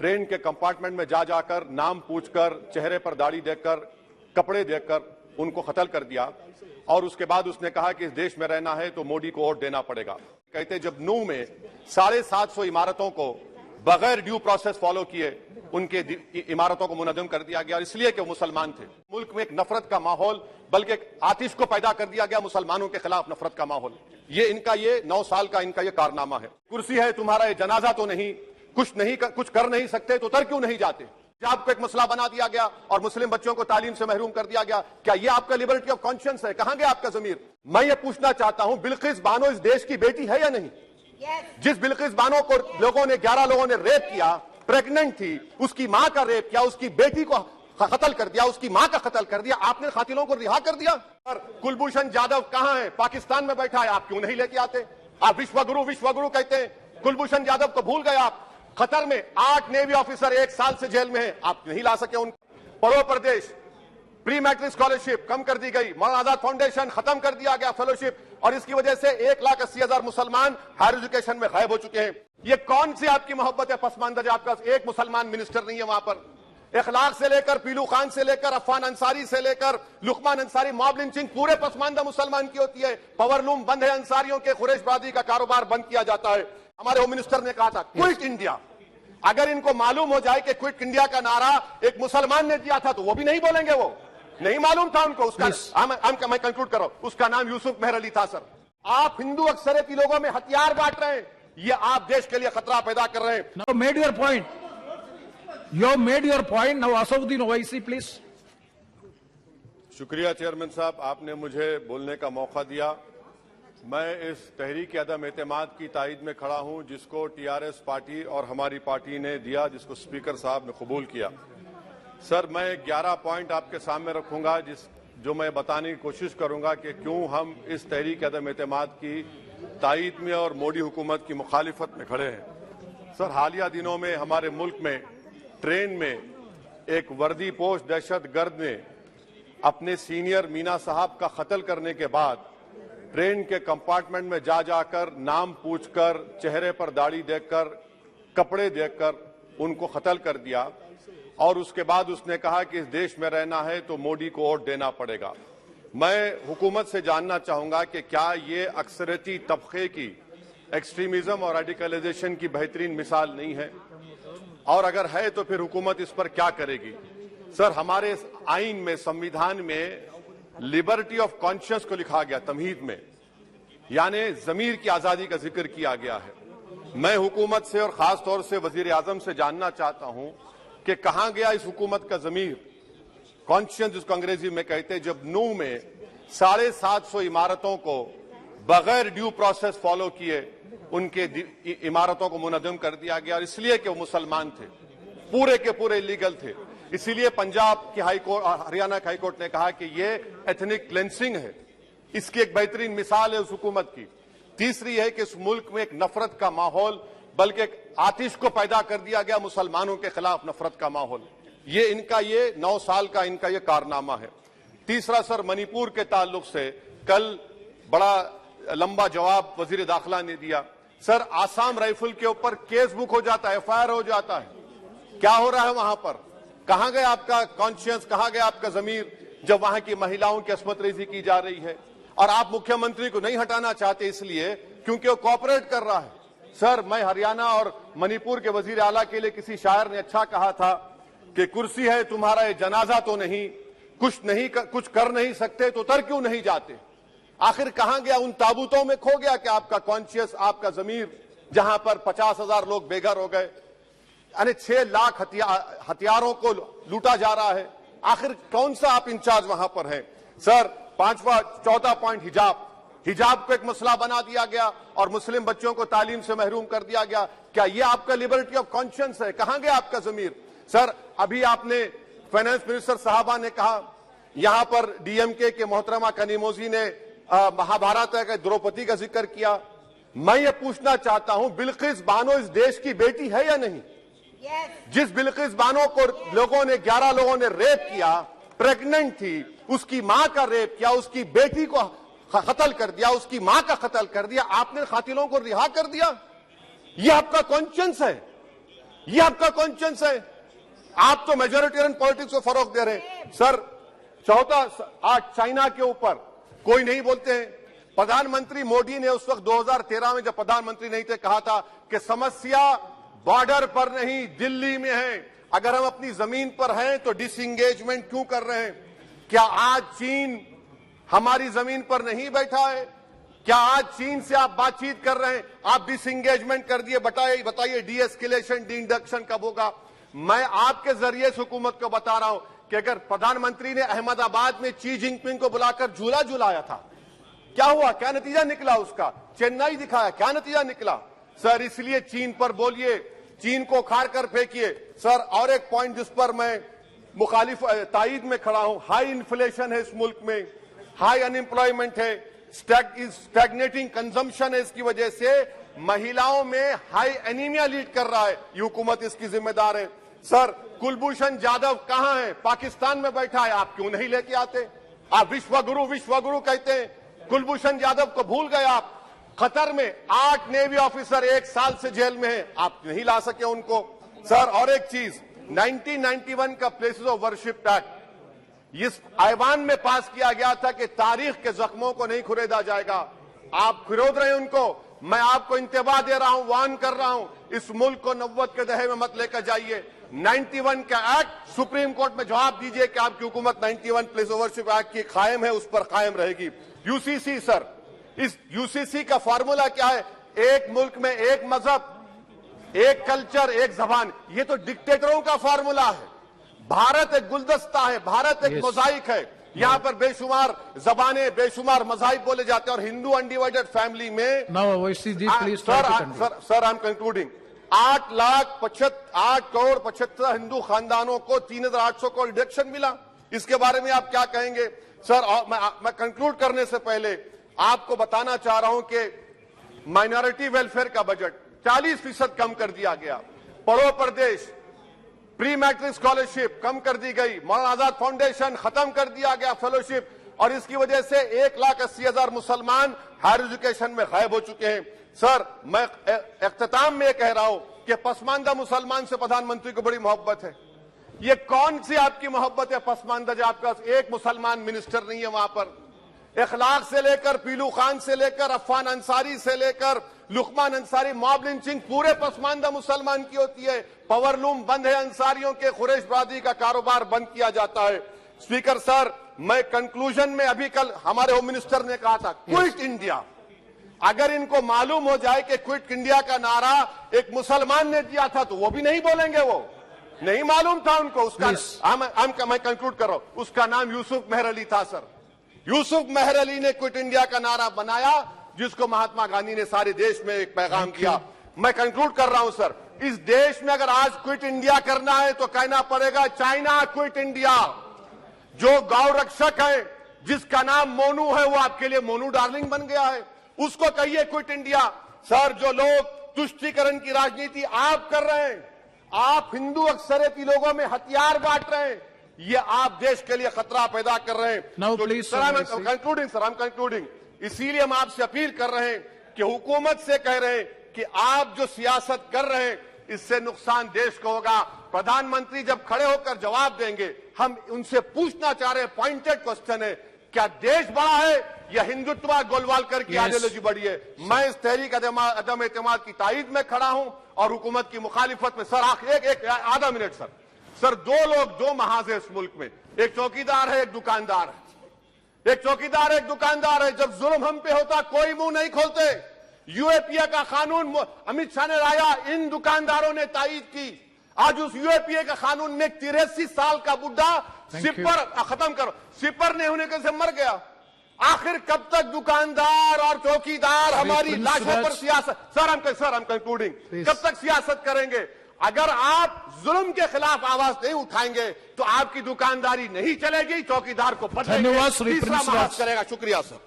Train के compartment में जा जाकर नाम पूछकर, चेहरे पर दाढ़ी देखकर, कपड़े देखकर उनको कत्ल कर दिया। और उसके बाद उसने कहा कि इस देश में रहना है तो मोदी को वोट देना पड़ेगा। कहते जब नूह में 750 इमारतों को बगैर ड्यू प्रोसेस फॉलो किए उनके इमारतों को मुनज़्ज़म कर दिया गया, और इसलिए कि वो मुसलमान थे। मुल्क में एक नफरत का माहौल, बल्कि एक आतिश को पैदा कर दिया गया, मुसलमानों के खिलाफ नफरत का माहौल। ये 9 साल का इनका ये कारनामा है। कुर्सी है तुम्हारा, ये जनाजा तो नहीं, कुछ कर नहीं सकते तो उतर क्यों नहीं जाते? आपको एक मसला बना दिया गया और मुस्लिम बच्चों को तालीम से महरूम कर दिया गया। क्या ये आपका लिबर्टी ऑफ कॉन्शियंस है? कहां गया आपका ज़मीर? मैं ये पूछना चाहता हूं, बिल्किस बानो इस देश की बेटी है या नहीं? जिस बिल्किस बानो को 11 लोगों ने रेप किया, प्रेग्नेंट थी, उसकी मां का रेप किया, उसकी बेटी को कत्ल कर दिया, उसकी मां का कत्ल कर दिया, आपने कातिलों को रिहा कर दिया। और कुलभूषण जाधव कहां है? पाकिस्तान में बैठा है, आप क्यों नहीं लेके आते? आप विश्वगुरु कहते हैं, कुलभूषण जाधव को भूल गए आप। कतर में 8 नेवी ऑफिसर 1 साल से जेल में हैं, आप नहीं ला सके उनको। पड़ो प्रदेश प्री मैट्रिक स्कॉलरशिप कम कर दी गई, मौलाना आजाद फाउंडेशन खत्म कर दिया गया फेलोशिप, और इसकी वजह से 1,80,000 मुसलमान हायर एजुकेशन में गायब हो चुके हैं। ये कौन सी आपकी मोहब्बत है पसमानदा? आपका एक मुसलमान मिनिस्टर नहीं है वहां पर। इखलाक से लेकर पीलू खान से लेकर अफान अंसारी से लेकर लुकमान अंसारी, मॉब लिंचिंग पूरे पसमानदा मुसलमान की होती है। पावरलूम बंद है, अंसारियों के खुरेशबाजी का कारोबार बंद किया जाता है। हमारे होम मिनिस्टर ने कहा था क्विट इंडिया। अगर इनको मालूम हो जाए कि क्विट इंडिया का नारा एक मुसलमान ने दिया था तो वो भी नहीं बोलेंगे। वो नहीं मालूम था उनको। उसका मैं कंक्लूड कर रहा हूं, उसका नाम यूसुफ मेहर अली था। सर, आप हिंदू अक्सरियती लोगों में हथियार बांट रहे हैं, ये आप देश के लिए खतरा पैदा कर रहे हैं। Now made your point. You have made your point. Now Asauddin Owaisi, please. शुक्रिया चेयरमैन साहब, आपने मुझे बोलने का मौका दिया। मैं इस तहरीक अदम एतमाद की तायद में खड़ा हूं जिसको टीआरएस पार्टी और हमारी पार्टी ने दिया, जिसको स्पीकर साहब ने कबूल किया। सर, मैं 11 पॉइंट आपके सामने रखूंगा जो मैं बताने की कोशिश करूंगा कि क्यों हम इस तहरीक अदम एतमाद की तायद में और मोदी हुकूमत की मुखालिफत में खड़े हैं। सर, हालिया दिनों में हमारे मुल्क में ट्रेन में एक वर्दीपोश दहशतगर्द ने अपने सीनियर मीना साहब का कत्ल करने के बाद ट्रेन के कंपार्टमेंट में जा जाकर नाम पूछकर, चेहरे पर दाढ़ी देखकर, कपड़े देखकर उनको कत्ल कर दिया। और उसके बाद उसने कहा कि इस देश में रहना है तो मोदी को वोट देना पड़ेगा। मैं हुकूमत से जानना चाहूंगा कि क्या ये अक्सरियती तबके की एक्सट्रीमिज्म और रेडिकलाइजेशन की बेहतरीन मिसाल नहीं है? और अगर है तो फिर हुकूमत इस पर क्या करेगी? सर, हमारे आइन में, संविधान में लिबर्टी ऑफ कॉन्शियंस को लिखा गया तमहीद में, यानी जमीर की आजादी का जिक्र किया गया है। मैं हुकूमत से और खास तौर से वजीर आजम से जानना चाहता हूं कि कहां गया इस हुकूमत का जमीर, कॉन्शियंस जिसको अंग्रेजी में कहते हैं, जब नूह में 750 इमारतों को बगैर ड्यू प्रोसेस फॉलो किए उनके इमारतों को मुनज़्ज़म कर दिया गया, और इसलिए कि वो मुसलमान थे, पूरे के पूरे इलीगल थे। इसीलिए पंजाब की हाईकोर्ट और हरियाणा की हाईकोर्ट ने कहा कि ये एथनिक क्लेंसिंग है। इसकी एक बेहतरीन मिसाल है उस हुकूमत की। तीसरी है कि इस मुल्क में एक नफरत का माहौल, बल्कि एक आतिश को पैदा कर दिया गया, मुसलमानों के खिलाफ नफरत का माहौल। ये 9 साल का इनका ये कारनामा है। तीसरा सर, मणिपुर के ताल्लुक से कल बड़ा लंबा जवाब वजीर दाखिला ने दिया। सर, आसाम राइफल के ऊपर केस बुक हो जाता है, एफआईआर हो जाता है। क्या हो रहा है वहां पर? कहां गया आपका कॉन्शियंस, कहां गया आपका जमीर जब वहां की महिलाओं की अस्मत रेजी की जा रही है? और आप मुख्यमंत्री को नहीं हटाना चाहते इसलिए क्योंकि वो कोऑपरेट कर रहा है। सर, मैं हरियाणा और मणिपुर के वजीर आला के लिए किसी शायर ने अच्छा कहा था कि कुर्सी है तुम्हारा, ये जनाजा तो नहीं, कुछ कर नहीं सकते तो उतर क्यों नहीं जाते? आखिर कहां गया? उन ताबूतों में खो गया कि आपका कॉन्शियस, आपका जमीर, जहां पर 50,000 लोग बेघर हो गए, यानी 6 लाख हथियारों को लूटा जा रहा है। आखिर कौन सा आप इंचार्ज वहां पर हैं? सर, 14 पॉइंट हिजाब को एक मसला बना दिया गया और मुस्लिम बच्चों को तालीम से महरूम कर दिया गया। क्या ये आपका लिबर्टी ऑफ कॉन्शियंस है? कहां गया आपका जमीर? सर, अभी आपने फाइनेंस मिनिस्टर साहबा ने कहा, यहां पर डीएमके के मोहतरमा कनीमोजी ने महाभारत के द्रौपदी का जिक्र किया। मैं ये पूछना चाहता हूं, बिल्किस बानो इस देश की बेटी है या नहीं? जिस बिल्किस बानो को 11 लोगों ने रेप किया, प्रेग्नेंट थी, उसकी मां का रेप किया, उसकी बेटी को कत्ल कर दिया, उसकी मां का कत्ल कर दिया, आपने कातिलों को रिहा कर दिया। यह आपका कॉन्शियंस है? ये आपका कॉन्शियंस है? आप तो मेजोरिटेरियन पॉलिटिक्स को फरोग दे रहे हैं। सर, चौथा, आज चाइना के ऊपर कोई नहीं बोलते हैं। प्रधानमंत्री मोदी ने उस वक्त 2013 में जब प्रधानमंत्री नहीं थे कहा था कि समस्या बॉर्डर पर नहीं दिल्ली में है। अगर हम अपनी जमीन पर हैं तो डिसएंगेजमेंट क्यों कर रहे हैं? क्या आज चीन हमारी जमीन पर नहीं बैठा है? क्या आज चीन से आप बातचीत कर रहे हैं? आप डिसएंगेजमेंट कर दिए। बताइए डी एस्केलेशन, डी इंडक्शन कब होगा? मैं आपके जरिए से हुकूमत को बता रहा हूं कि अगर प्रधानमंत्री ने अहमदाबाद में शी जिनपिंग को बुलाकर झूला झुलाया था, क्या हुआ? क्या नतीजा निकला उसका? चेन्नई दिखाया, क्या नतीजा निकला? सर, इसलिए चीन पर बोलिए, चीन को उखाड़ कर फेंकिए। सर, और एक पॉइंट जिस पर मैं मुखालिफ तायीद में खड़ा हूं, हाई इन्फ्लेशन है इस मुल्क में, हाई अनएम्प्लॉयमेंट है, स्टैग्नेटिंग कंजम्पशन है। इसकी वजह से महिलाओं में हाई एनीमिया लीड कर रहा है। ये हुकूमत इसकी जिम्मेदार है। सर, कुलभूषण जाधव कहां है? पाकिस्तान में बैठा है। आप क्यों नहीं लेके आते? आप विश्वगुरु कहते हैं, कुलभूषण जाधव को भूल गए आप। कतर में 8 नेवी ऑफिसर 1 साल से जेल में हैं, आप नहीं ला सके उनको। सर, और एक चीज, 1991 का प्लेसेस ऑफ वर्शिप एक्ट इस ऐवान में पास किया गया था कि तारीख के जख्मों को नहीं खुरेदा जाएगा। आप खुरोद रहे हैं उनको। मैं आपको इंतबाह दे रहा हूं, वार्न कर रहा हूं, इस मुल्क को 90 के दहे में मत लेकर जाइए। 91 का एक्ट सुप्रीम कोर्ट में जवाब दीजिए कि आपकी हुकूमत 91 प्लेस ऑफ वर्शिप एक्ट की कायम है, उस पर कायम रहेगी। यूसीसी, सर, इस यूसीसी का फॉर्मूला क्या है? एक मुल्क में एक मजहब, एक कल्चर, एक जबान। ये तो डिक्टेटरों का फॉर्मूला है। भारत एक गुलदस्ता है, भारत एक मोजाइक है। यहाँ पर बेशुमार जबानें, बेशुमार मज़ाहिब बोले जाते हैं, और हिंदू अनडिवाइडेड फैमिली में sir, I am concluding, 8 crore 75 Hindu खानदानों को 3,800 करोड़ डिडक्शन मिला। इसके बारे में आप क्या कहेंगे? सर, मैं कंक्लूड करने से पहले आपको बताना चाह रहा हूं कि माइनॉरिटी वेलफेयर का बजट 40% कम कर दिया गया। पढ़ो प्रदेश, प्री मैट्रिक स्कॉलरशिप कम कर दी गई। मौलाना आजाद फाउंडेशन खत्म कर दिया गया फेलोशिप, और इसकी वजह से 1,80,000 मुसलमान हायर एजुकेशन में गायब हो चुके हैं। सर, मैं इख्तिताम में कह रहा हूं कि पसमानदा मुसलमान से प्रधानमंत्री को बड़ी मोहब्बत है। ये कौन सी आपकी मोहब्बत है पसमानदा, जो आपका एक मुसलमान मिनिस्टर नहीं है वहां पर? इखलाक से लेकर, पीलू खान से लेकर, अफान अंसारी से लेकर लुकमान अंसारी, मॉब लिंचिंग पूरे पसमानदा मुसलमान की होती है। पावरलूम बंद है अंसारियों के, कुरैश बरादरी का कारोबार बंद किया जाता है। स्पीकर सर, मैं कंक्लूजन में, अभी कल हमारे होम मिनिस्टर ने कहा था क्विट इंडिया। अगर इनको मालूम हो जाए कि क्विट इंडिया का नारा एक मुसलमान ने दिया था तो वो भी नहीं बोलेंगे। वो नहीं मालूम था उनको। उसका मैं कंक्लूड कर रहा हूं, उसका नाम यूसुफ मेहर अली था। सर, यूसुफ मेहर अली ने क्विट इंडिया का नारा बनाया, जिसको महात्मा गांधी ने सारे देश में एक पैगाम किया। मैं कंक्लूड कर रहा हूं सर, इस देश में अगर आज क्विट इंडिया करना है तो कहना पड़ेगा चाइना क्विट इंडिया। जो गौ रक्षक है, जिसका नाम मोनू है, वो आपके लिए मोनू डार्लिंग बन गया है, उसको कहिए क्विट इंडिया। सर, जो लोग तुष्टीकरण की राजनीति आप कर रहे हैं, आप हिंदू अक्सरियती लोगों में हथियार बांट रहे हैं, ये आप देश के लिए खतरा पैदा कर रहे हैं। Sir, I'm concluding। इसीलिए हम आपसे अपील कर रहे हैं कि हुकूमत से कह रहे हैं कि आप जो सियासत कर रहे हैं इससे नुकसान देश को होगा। प्रधानमंत्री जब खड़े होकर जवाब देंगे, हम उनसे पूछना चाह रहे हैं, पॉइंटेड क्वेश्चन है, क्या देश बड़ा है या हिंदुत्व गोलवालकर की आइडियोलॉजी बड़ी है? मैं इस तहरीक अदम एतमाद की तायीद में खड़ा हूं और हुकूमत की मुखालिफत में। सर, एक आधा मिनट सर। सर, दो लोग, दो महाज है इस मुल्क में, एक चौकीदार है, एक दुकानदार है। एक चौकीदार, एक दुकानदार है। जब जुल्म हम पे होता कोई मुंह नहीं खोलते। यूएपीए का कानून अमित शाह ने लाया, इन दुकानदारों ने तायीद की। आज उस यूएपीए का कानून में 83 साल का बुढ़ा सिपर, खत्म करो, सिपर नहीं होने से मर गया। आखिर कब तक दुकानदार और चौकीदार हमारी लाशों पर सियासत? सर, हम कंक्लूडिंग, कब तक सियासत करेंगे? अगर आप जुल्म के खिलाफ आवाज नहीं उठाएंगे तो आपकी दुकानदारी नहीं चलेगी, चौकीदार को पता धन्यवाद। तीसरा महाज करेगा। शुक्रिया सर।